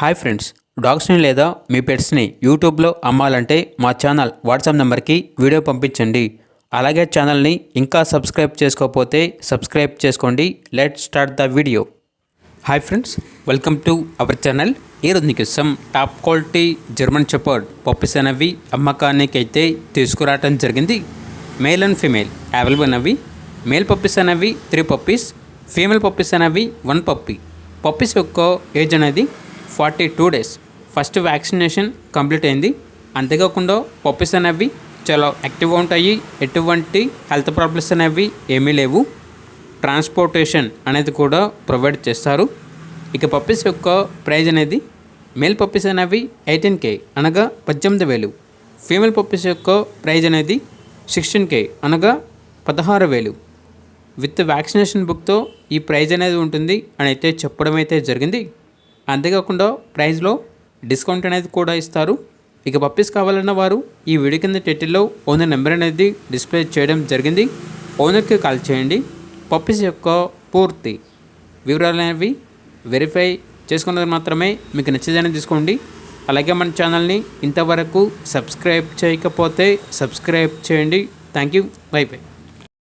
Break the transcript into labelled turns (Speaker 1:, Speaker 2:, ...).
Speaker 1: Hi friends, డాగ్స్ని లేదా మీ పెట్స్ని యూట్యూబ్లో అమ్మాలంటే మా ఛానల్ వాట్సాప్ నెంబర్కి వీడియో పంపించండి. అలాగే ఛానల్ని ఇంకా సబ్స్క్రైబ్ చేసుకోకపోతే సబ్స్క్రైబ్ చేసుకోండి. Let's start the video. Hi friends, welcome to our channel. ఈరోజు మీకోసం top quality German shepherd puppies అనేవి అమ్మకానికి అయితే తీసుకురావడం జరిగింది. మేల్ అండ్ ఫీమేల్ అవైలబుల్ అనేవి. మేల్ పప్పీస్ అనేవి 3 పప్పీస్, ఫీమేల్ పప్పీస్ అనేవి 1 పప్పీ. పప్పీస్ యొక్క ఏజ్ అనేది 42 డేస్. ఫస్ట్ వ్యాక్సినేషన్ కంప్లీట్ అయింది. అంతేకాకుండా పప్పీస్ అనేవి చాలా యాక్టివ్గా ఉంటాయి. ఎటువంటి హెల్త్ ప్రాబ్లమ్స్ అనేవి ఏమీ లేవు. ట్రాన్స్పోర్టేషన్ అనేది కూడా ప్రొవైడ్ చేస్తారు. ఇక పప్పీస్ యొక్క ప్రైజ్ అనేది మేల్ పప్పీస్ అనేవి 18K అనగా 18,000. ఫీమేల్ పప్పీస్ యొక్క ప్రైజ్ అనేది 16K అనగా 16,000. విత్ వ్యాక్సినేషన్ బుక్తో ఈ ప్రైజ్ అనేది ఉంటుంది అని అయితే చెప్పడం అయితే జరిగింది. అంతేకాకుండా ప్రైస్లో డిస్కౌంట్ అనేది కూడా ఇస్తారు. ఇక పప్పీస్ కావాలన్న వారు ఈ వీడియో కింద టైటిల్లో ఓనర్ నెంబర్ అనేది డిస్ప్లే చేయడం జరిగింది. ఓనర్కి కాల్ చేయండి. పప్పీస్ యొక్క పూర్తి వివరాలు అనేవి వెరిఫై చేసుకున్నది మాత్రమే మీకు నచ్చేదని తీసుకోండి. అలాగే మన ఛానల్ని ఇంతవరకు సబ్స్క్రైబ్ చేయకపోతే సబ్స్క్రైబ్ చేయండి. Thank you. By by.